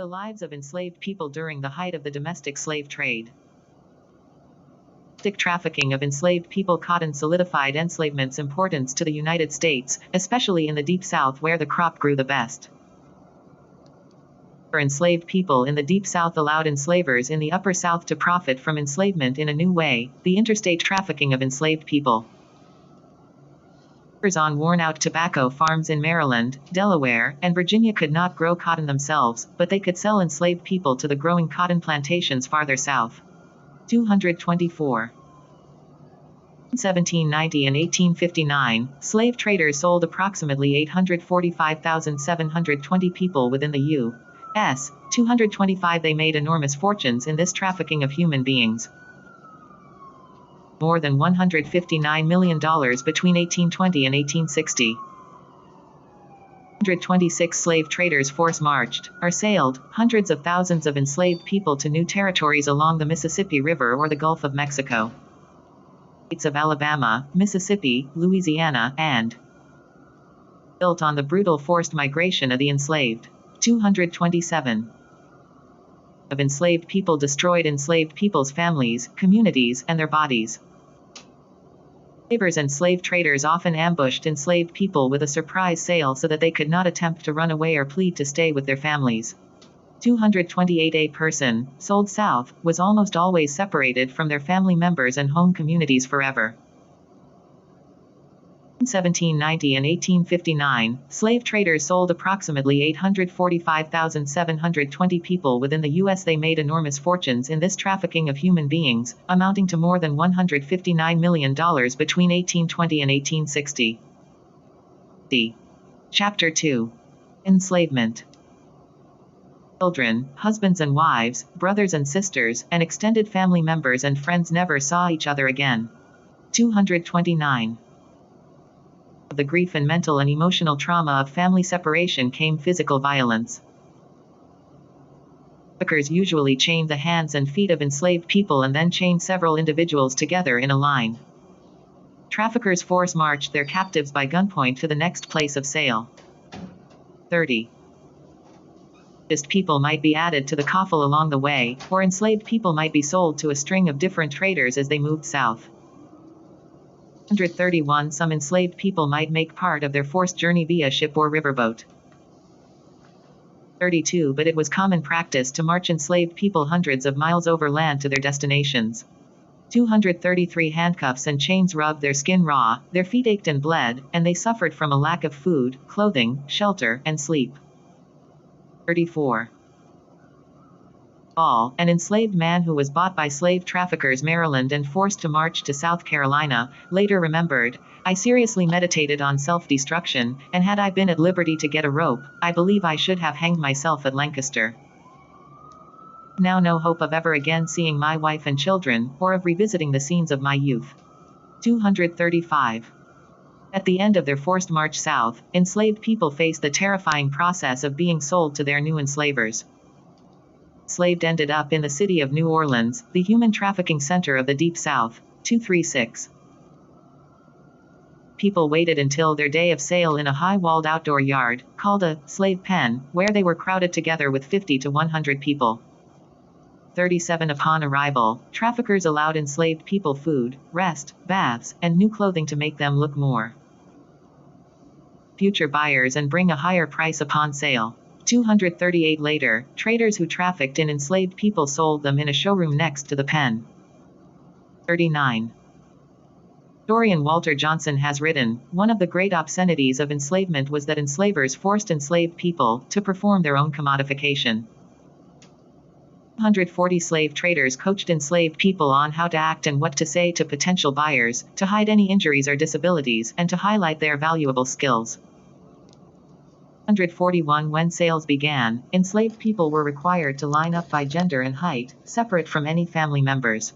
The lives of enslaved people during the height of the domestic slave trade. Trafficking of enslaved people. Cotton solidified enslavement's importance to the United States, especially in the Deep South where the crop grew the best. Enslaved people in the Deep South allowed enslavers in the Upper South to profit from enslavement in a new way, the interstate trafficking of enslaved people. On worn-out tobacco farms in Maryland, Delaware, and Virginia could not grow cotton themselves, but they could sell enslaved people to the growing cotton plantations farther south. 224. In 1790 and 1859, slave traders sold approximately 845,720 people within the U.S. 225. They made enormous fortunes in this trafficking of human beings. More than $159 million between 1820 and 1860. 126 slave traders force-marched, or sailed, hundreds of thousands of enslaved people to new territories along the Mississippi River or the Gulf of Mexico. States of Alabama, Mississippi, Louisiana, and built on the brutal forced migration of the enslaved. 227. Of enslaved people destroyed enslaved people's families, communities, and their bodies. Enslavers and slave traders often ambushed enslaved people with a surprise sale so that they could not attempt to run away or plead to stay with their families. 228. A person, sold south, was almost always separated from their family members and home communities forever. In 1790 and 1859, slave traders sold approximately 845,720 people within the U.S. They made enormous fortunes in this trafficking of human beings, amounting to more than $159 million between 1820 and 1860. Chapter 2. Enslavement. Children, husbands and wives, brothers and sisters, and extended family members and friends never saw each other again. 229. Of the grief and mental and emotional trauma of family separation came physical violence. Traffickers usually chained the hands and feet of enslaved people and then chained several individuals together in a line. Traffickers force-marched their captives by gunpoint to the next place of sale. 30. People might be added to the coffle along the way, or enslaved people might be sold to a string of different traders as they moved south. 131. Some enslaved people might make part of their forced journey via ship or riverboat. 32. But it was common practice to march enslaved people hundreds of miles overland to their destinations. 233. Handcuffs and chains rubbed their skin raw, their feet ached and bled, and they suffered from a lack of food, clothing, shelter, and sleep. 34. An enslaved man who was bought by slave traffickers Maryland and forced to march to South Carolina, later remembered, "I seriously meditated on self-destruction, and had I been at liberty to get a rope, I believe I should have hanged myself at Lancaster. Now no hope of ever again seeing my wife and children, or of revisiting the scenes of my youth." 235. At the end of their forced march south, enslaved people faced the terrifying process of being sold to their new enslavers. Enslaved ended up in the city of New Orleans, the human trafficking center of the Deep South. 236. People waited until their day of sale in a high-walled outdoor yard, called a slave pen, where they were crowded together with 50 to 100 people. 37. Upon arrival, traffickers allowed enslaved people food, rest, baths, and new clothing to make them look more future buyers and bring a higher price upon sale. 238. Later, traders who trafficked in enslaved people sold them in a showroom next to the pen. 39. Historian Walter Johnson has written, "One of the great obscenities of enslavement was that enslavers forced enslaved people to perform their own commodification." 140. Slave traders coached enslaved people on how to act and what to say to potential buyers, to hide any injuries or disabilities, and to highlight their valuable skills. 141. When sales began, enslaved people were required to line up by gender and height, separate from any family members.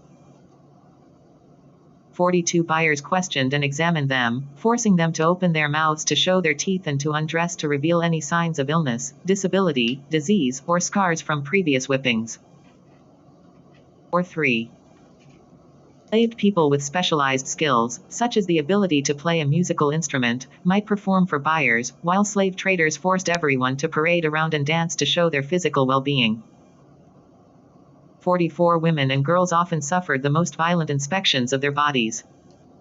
42. Buyers questioned and examined them, forcing them to open their mouths to show their teeth and to undress to reveal any signs of illness, disability, disease, or scars from previous whippings. 3. Enslaved people with specialized skills, such as the ability to play a musical instrument, might perform for buyers, while slave traders forced everyone to parade around and dance to show their physical well-being. 44 Women and girls often suffered the most violent inspections of their bodies.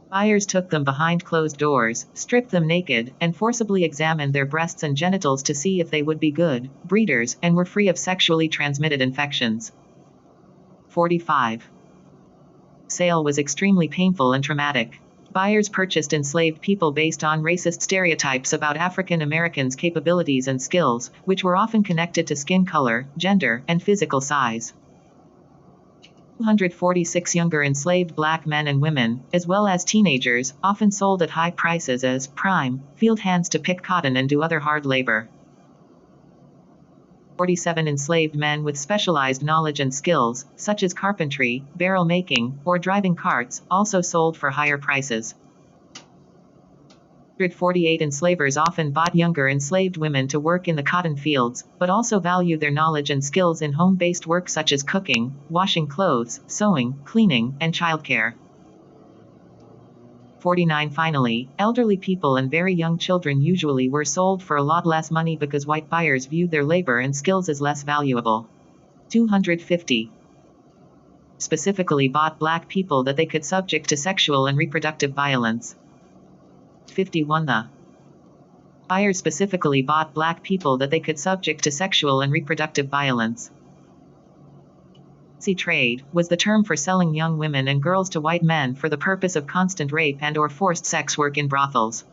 Buyers took them behind closed doors, stripped them naked, and forcibly examined their breasts and genitals to see if they would be good breeders and were free of sexually transmitted infections. 45. Sale was extremely painful and traumatic. Buyers purchased enslaved people based on racist stereotypes about African Americans' capabilities and skills, which were often connected to skin color, gender, and physical size. 246 Younger enslaved black men and women, as well as teenagers, often sold at high prices as prime field hands to pick cotton and do other hard labor. 47 Enslaved men with specialized knowledge and skills, such as carpentry, barrel making, or driving carts, also sold for higher prices. 148 Enslavers often bought younger enslaved women to work in the cotton fields, but also valued their knowledge and skills in home-based work such as cooking, washing clothes, sewing, cleaning, and childcare. 49 Finally, elderly people and very young children usually were sold for a lot less money because white buyers viewed their labor and skills as less valuable. 250 Specifically bought black people that they could subject to sexual and reproductive violence. 51 The buyers specifically bought black people that they could subject to sexual and reproductive violence. Trade was the term for selling young women and girls to white men for the purpose of constant rape and/or forced sex work in brothels.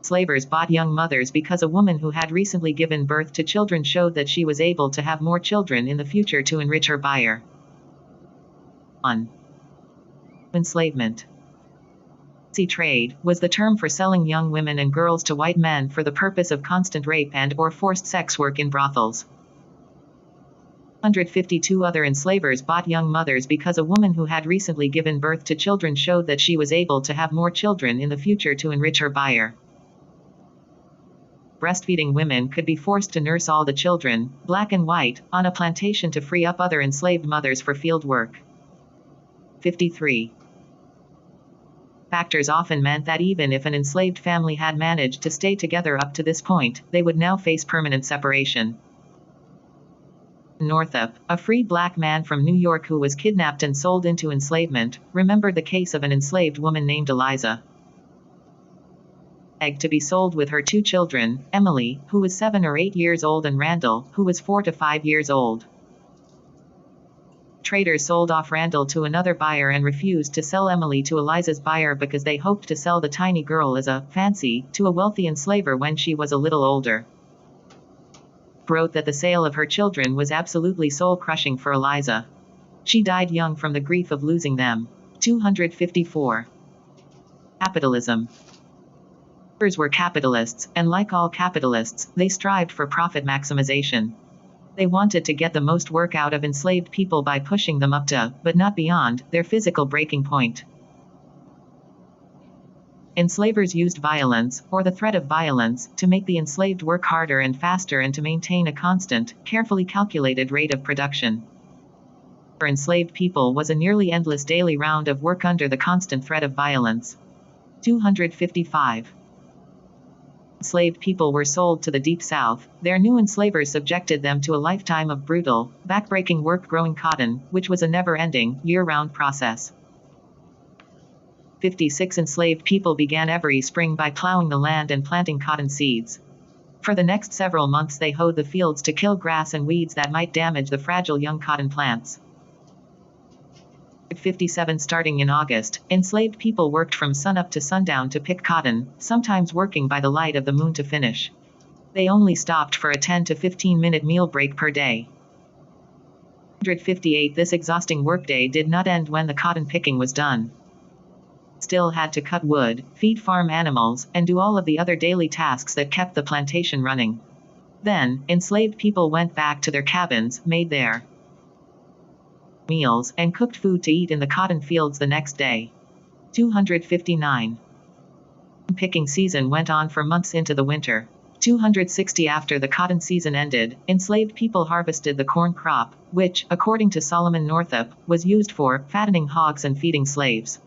Slavers bought young mothers because a woman who had recently given birth to children showed that she was able to have more children in the future to enrich her buyer. 1. Enslavement. Trade was the term for selling young women and girls to white men for the purpose of constant rape and/or forced sex work in brothels. 152 Other enslavers bought young mothers because a woman who had recently given birth to children showed that she was able to have more children in the future to enrich her buyer. Breastfeeding women could be forced to nurse all the children, black and white, on a plantation to free up other enslaved mothers for field work. 53. Factors often meant that even if an enslaved family had managed to stay together up to this point, they would now face permanent separation. Northup, a free black man from New York who was kidnapped and sold into enslavement, remembered the case of an enslaved woman named Eliza. To be sold with her 2 children, Emily, who was 7 or 8 years old, and Randall, who was 4 to 5 years old. Traders sold off Randall to another buyer and refused to sell Emily to Eliza's buyer because they hoped to sell the tiny girl as a fancy to a wealthy enslaver when she was a little older. Wrote that the sale of her children was absolutely soul-crushing for Eliza. She died young from the grief of losing them. 254. Capitalism. Workers were capitalists, and like all capitalists, they strived for profit maximization. They wanted to get the most work out of enslaved people by pushing them up to, but not beyond, their physical breaking point. Enslavers used violence, or the threat of violence, to make the enslaved work harder and faster and to maintain a constant, carefully calculated rate of production. For enslaved people was a nearly endless daily round of work under the constant threat of violence. 255. Enslaved people were sold to the Deep South. Their new enslavers subjected them to a lifetime of brutal, backbreaking work growing cotton, which was a never-ending, year-round process. 56 Enslaved people began every spring by plowing the land and planting cotton seeds. For the next several months they hoed the fields to kill grass and weeds that might damage the fragile young cotton plants. 57 Starting in August, enslaved people worked from sunup to sundown to pick cotton, sometimes working by the light of the moon to finish. They only stopped for a 10 to 15-minute meal break per day. 158 This exhausting workday did not end when the cotton picking was done. Still had to cut wood, feed farm animals, and do all of the other daily tasks that kept the plantation running. Then, enslaved people went back to their cabins, made their meals, and cooked food to eat in the cotton fields the next day. 259. Picking season went on for months into the winter. 260 after the cotton season ended, enslaved people harvested the corn crop, which, according to Solomon Northup, was used for fattening hogs and feeding slaves.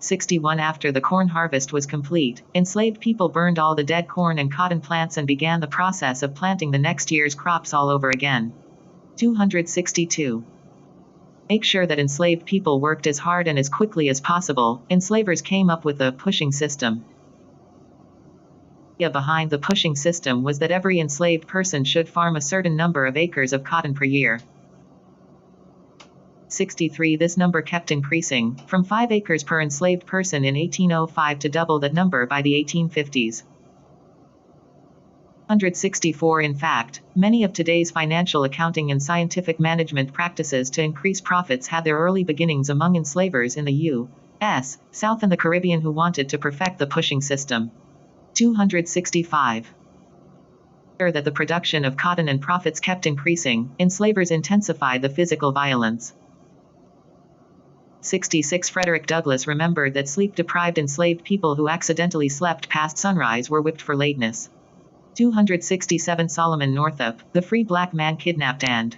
61 after the corn harvest was complete, enslaved people burned all the dead corn and cotton plants and began the process of planting the next year's crops all over again. 262. Make sure that enslaved people worked as hard and as quickly as possible. Enslavers came up with the pushing system. The idea behind the pushing system was that every enslaved person should farm a certain number of acres of cotton per year. 63 This number kept increasing, from 5 acres per enslaved person in 1805 to double that number by the 1850s. 164 In fact, many of today's financial accounting and scientific management practices to increase profits had their early beginnings among enslavers in the U.S., South and the Caribbean who wanted to perfect the pushing system. 265. That the production of cotton and profits kept increasing, enslavers intensified the physical violence. 66 Frederick Douglass remembered that sleep-deprived enslaved people who accidentally slept past sunrise were whipped for lateness. 267 Solomon Northup, the free black man kidnapped and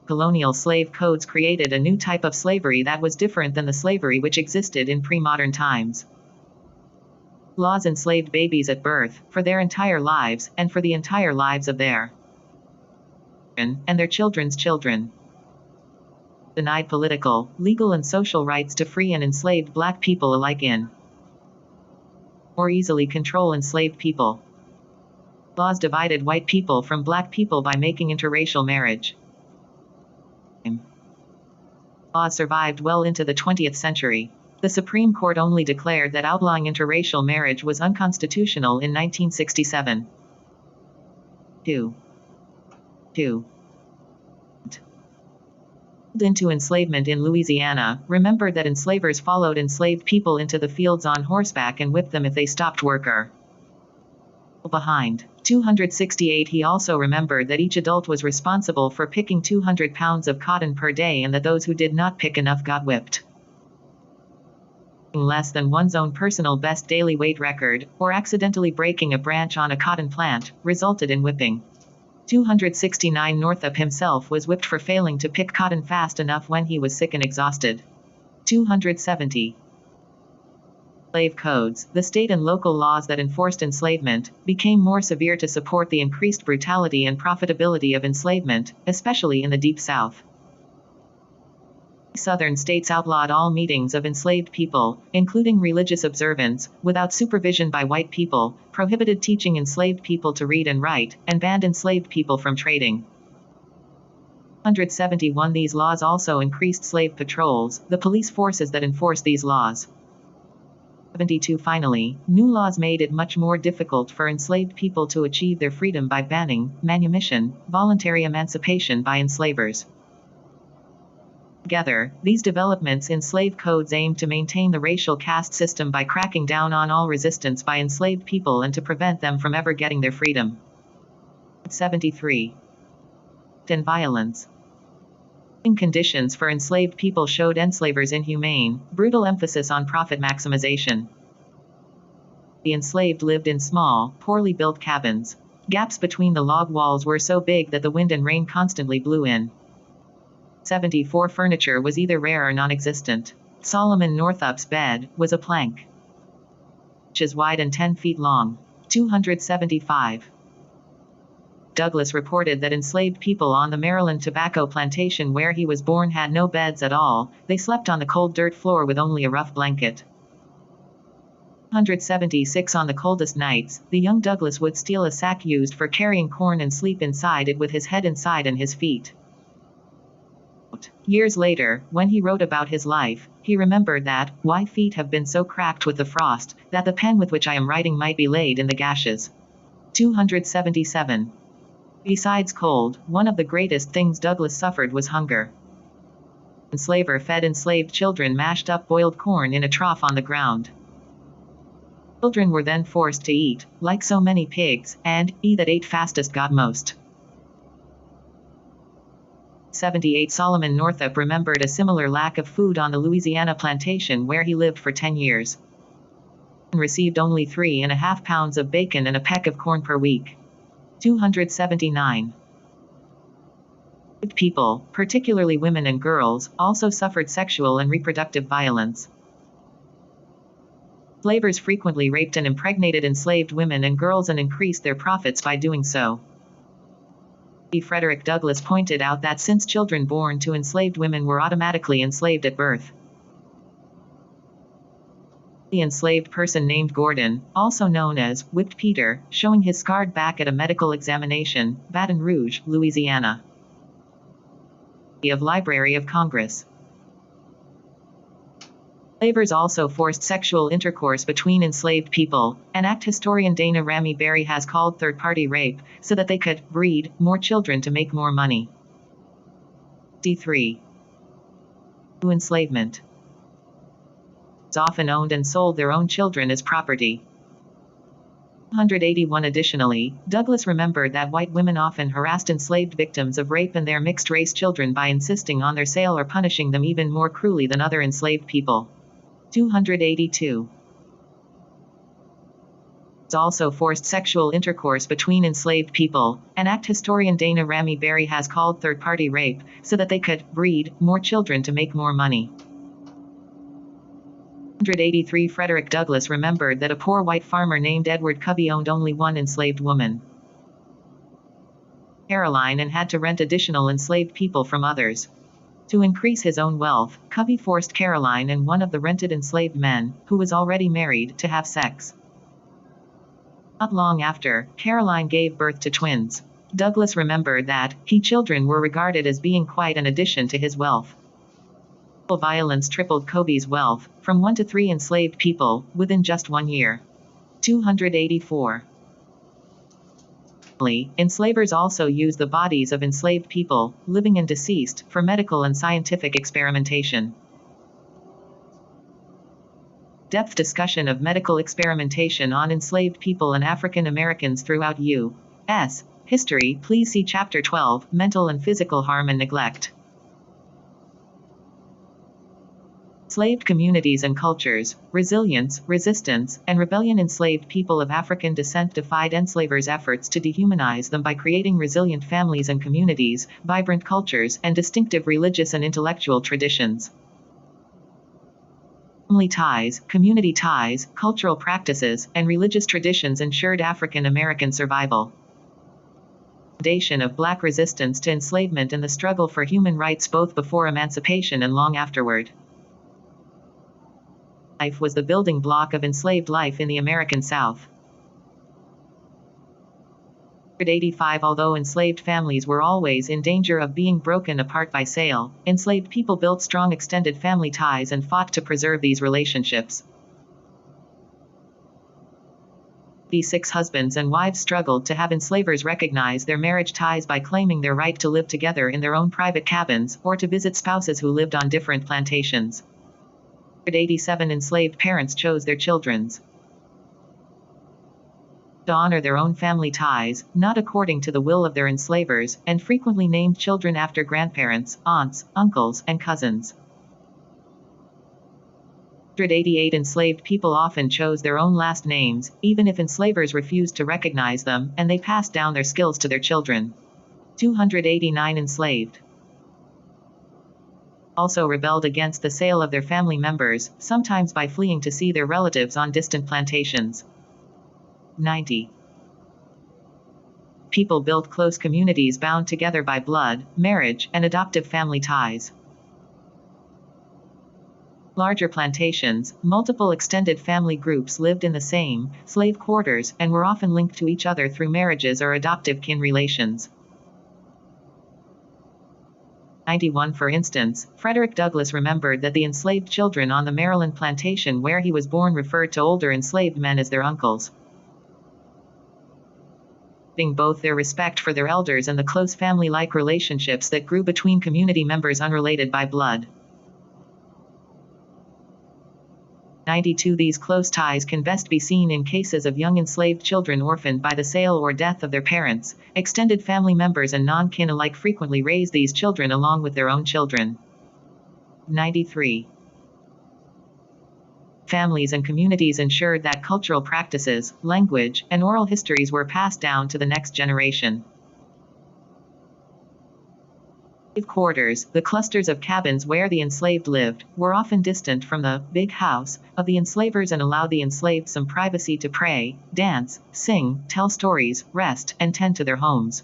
colonial slave codes created a new type of slavery that was different than the slavery which existed in pre-modern times. Laws enslaved babies at birth, for their entire lives, and for the entire lives of their children, and their children's children. Denied political, legal and social rights to free and enslaved black people alike in more easily control enslaved people. Laws divided white people from black people by making interracial marriage. Laws survived well into the 20th century. The Supreme Court only declared that outlawing interracial marriage was unconstitutional in 1967. 2. Into enslavement in Louisiana, remembered that enslavers followed enslaved people into the fields on horseback and whipped them if they stopped work or behind. 268 He also remembered that each adult was responsible for picking 200 pounds of cotton per day and that those who did not pick enough got whipped. Less than one's own personal best daily weight record, or accidentally breaking a branch on a cotton plant, resulted in whipping. 269 Northup himself was whipped for failing to pick cotton fast enough when he was sick and exhausted. 270. Slave codes, the state and local laws that enforced enslavement, became more severe to support the increased brutality and profitability of enslavement, especially in the Deep South. Southern states outlawed all meetings of enslaved people, including religious observance, without supervision by white people, prohibited teaching enslaved people to read and write, and banned enslaved people from trading. 171 These laws also increased slave patrols, the police forces that enforced these laws. 72 Finally, new laws made it much more difficult for enslaved people to achieve their freedom by banning manumission, voluntary emancipation by enslavers. Together, these developments in slave codes aimed to maintain the racial caste system by cracking down on all resistance by enslaved people and to prevent them from ever getting their freedom. 73. And violence. Conditions for enslaved people showed enslavers inhumane, brutal emphasis on profit maximization. The enslaved lived in small, poorly built cabins. Gaps between the log walls were so big that the wind and rain constantly blew in. 74 Furniture was either rare or non-existent. Solomon Northup's bed was a plank, inches wide and 10 feet long. 275. Douglass reported that enslaved people on the Maryland tobacco plantation where he was born had no beds at all. They slept on the cold dirt floor with only a rough blanket. 176 On the coldest nights, the young Douglass would steal a sack used for carrying corn and sleep inside it with his head inside and his feet. Years later, when he wrote about his life, he remembered that, "My feet have been so cracked with the frost, that the pen with which I am writing might be laid in the gashes." 277. Besides cold, one of the greatest things Douglass suffered was hunger. Enslaver fed enslaved children mashed up boiled corn in a trough on the ground. Children were then forced to eat, like so many pigs, and he that ate fastest got most. 78 Solomon Northup remembered a similar lack of food on the Louisiana plantation where he lived for 10 years. and received only 3.5 pounds of bacon and a peck of corn per week. 279. People, particularly women and girls, also suffered sexual and reproductive violence. Slavers frequently raped and impregnated enslaved women and girls and increased their profits by doing so. Frederick Douglass pointed out that since children born to enslaved women were automatically enslaved at birth, the enslaved person named Gordon, also known as Whipped Peter, showing his scarred back at a medical examination, Baton Rouge, Louisiana. Of Library of Congress. Slavers also forced sexual intercourse between enslaved people, an act historian Dana Ramey Berry has called third-party rape, so that they could breed more children to make more money. D3. Enslavement. Often owned and sold their own children as property. 181. Additionally, Douglass remembered that white women often harassed enslaved victims of rape and their mixed-race children by insisting on their sale or punishing them even more cruelly than other enslaved people. 282. Also forced sexual intercourse between enslaved people, an act historian Dana Ramey Berry has called third-party rape, so that they could breed more children to make more money. 183. Frederick Douglass remembered that a poor white farmer named Edward Covey owned only one enslaved woman, Caroline, and had to rent additional enslaved people from others. To increase his own wealth, Covey forced Caroline and one of the rented enslaved men, who was already married, to have sex. Not long after, Caroline gave birth to twins. Douglass remembered that children were regarded as being quite an addition to his wealth. Violence tripled Covey's wealth, from 1 to 3 enslaved people, within just 1 year. 284. Enslavers also used the bodies of enslaved people, living and deceased, for medical and scientific experimentation. Depth discussion of medical experimentation on enslaved people and African Americans throughout U.S. history. Please see Chapter 12, Mental and Physical Harm and Neglect. Enslaved communities and cultures, resilience, resistance, and rebellion. Enslaved people of African descent defied enslavers' efforts to dehumanize them by creating resilient families and communities, vibrant cultures, and distinctive religious and intellectual traditions. Family ties, community ties, cultural practices, and religious traditions ensured African American survival. Foundation of Black resistance to enslavement and the struggle for human rights both before emancipation and long afterward. Life was the building block of enslaved life in the American South. 185. Although enslaved families were always in danger of being broken apart by sale, enslaved people built strong extended family ties and fought to preserve these relationships. These 6 husbands and wives struggled to have enslavers recognize their marriage ties by claiming their right to live together in their own private cabins, or to visit spouses who lived on different plantations. 187. Enslaved parents chose their children's to honor their own family ties, not according to the will of their enslavers, and frequently named children after grandparents, aunts, uncles, and cousins. 188. Enslaved people often chose their own last names, even if enslavers refused to recognize them, and they passed down their skills to their children. 289. Enslaved also rebelled against the sale of their family members, sometimes by fleeing to see their relatives on distant plantations. 90. People built close communities bound together by blood, marriage, and adoptive family ties. Larger plantations, multiple extended family groups lived in the same slave quarters and were often linked to each other through marriages or adoptive kin relations. 91. For instance, Frederick Douglass remembered that the enslaved children on the Maryland plantation where he was born referred to older enslaved men as their uncles, both their respect for their elders and the close family-like relationships that grew between community members unrelated by blood. 92. These close ties can best be seen in cases of young enslaved children orphaned by the sale or death of their parents. Extended family members and non-kin alike frequently raise these children along with their own children. 93. families and communities ensured that cultural practices, language, and oral histories were passed down to the next generation. Slave quarters, the clusters of cabins where the enslaved lived, were often distant from the big house of the enslavers and allowed the enslaved some privacy to pray, dance, sing, tell stories, rest, and tend to their homes.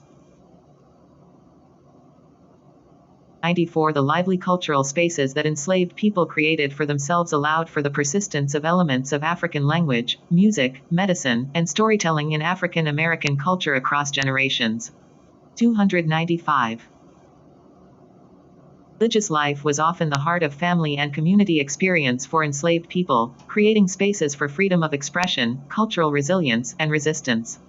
94 The lively cultural spaces that enslaved people created for themselves allowed for the persistence of elements of African language, music, medicine, and storytelling in African American culture across generations. 295 Religious life was often the heart of family and community experience for enslaved people, creating spaces for freedom of expression, cultural resilience, and resistance.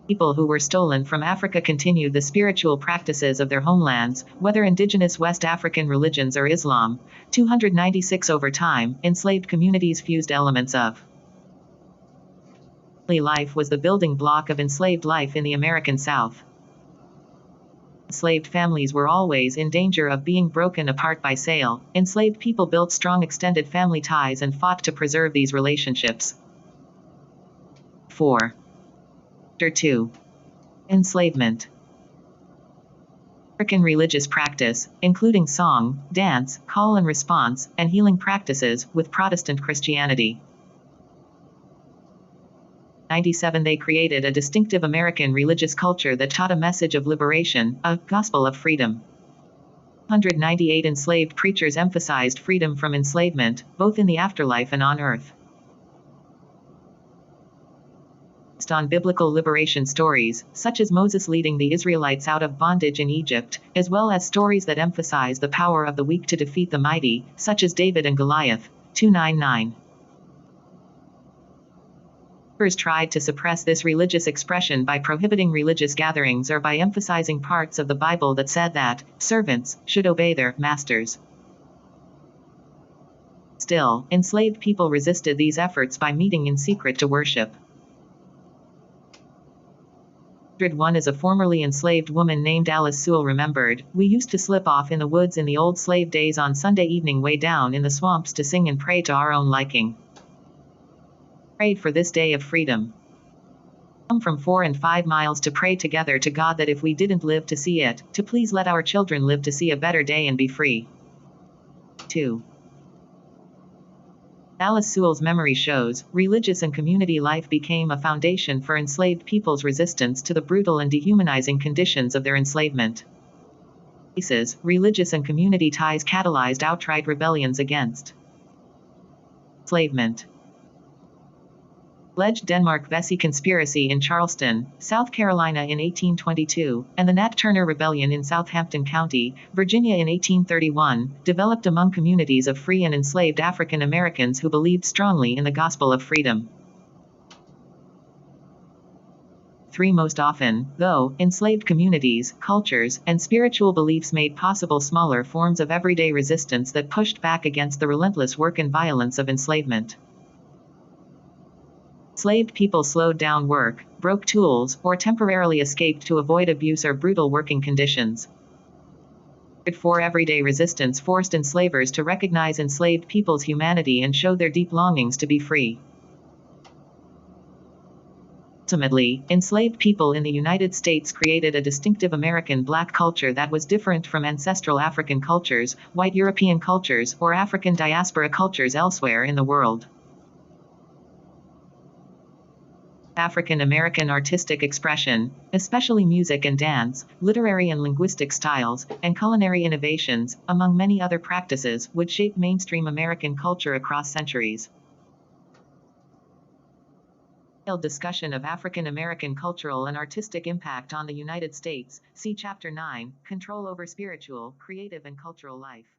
People who were stolen from Africa continued the spiritual practices of their homelands, whether indigenous West African religions or Islam. 296 Over time, enslaved communities fused elements of family life was the building block of enslaved life in the American South. Enslaved families were always in danger of being broken apart by sale. Enslaved people built strong extended family ties and fought to preserve these relationships. 4. Chapter 2. Enslavement. African religious practice, including song, dance, call and response, and healing practices, with Protestant Christianity. 97 They created a distinctive American religious culture that taught a message of liberation, a gospel of freedom. 198 Enslaved preachers emphasized freedom from enslavement, both in the afterlife and on earth. Based on biblical liberation stories, such as Moses leading the Israelites out of bondage in Egypt, as well as stories that emphasize the power of the weak to defeat the mighty, such as David and Goliath. 299 Tried to suppress this religious expression by prohibiting religious gatherings or by emphasizing parts of the Bible that said that servants should obey their masters. Still, enslaved people resisted these efforts by meeting in secret to worship. 101 Is a formerly enslaved woman named Alice Sewell remembered, "We used to slip off in the woods in the old slave days on Sunday evening way down in the swamps to sing and pray to our own liking. Prayed for this day of freedom. Come from 4 and 5 miles to pray together to God that if we didn't live to see it, to please let our children live to see a better day and be free." 2. Alice Sewell's memory shows, religious and community life became a foundation for enslaved people's resistance to the brutal and dehumanizing conditions of their enslavement. Religious and community ties catalyzed outright rebellions against enslavement. Alleged Denmark-Vesey conspiracy in Charleston, South Carolina in 1822, and the Nat Turner Rebellion in Southampton County, Virginia in 1831, developed among communities of free and enslaved African Americans who believed strongly in the gospel of freedom. 3 Most often, though, enslaved communities, cultures, and spiritual beliefs made possible smaller forms of everyday resistance that pushed back against the relentless work and violence of enslavement. Enslaved people slowed down work, broke tools, or temporarily escaped to avoid abuse or brutal working conditions. 4 Everyday resistance forced enslavers to recognize enslaved people's humanity and show their deep longings to be free. Ultimately, enslaved people in the United States created a distinctive American black culture that was different from ancestral African cultures, white European cultures, or African diaspora cultures elsewhere in the world. African American artistic expression, especially music and dance, literary and linguistic styles, and culinary innovations, among many other practices, would shape mainstream American culture across centuries. Discussion of African American cultural and artistic impact on the United States. See Chapter 9, Control over Spiritual, Creative and Cultural Life.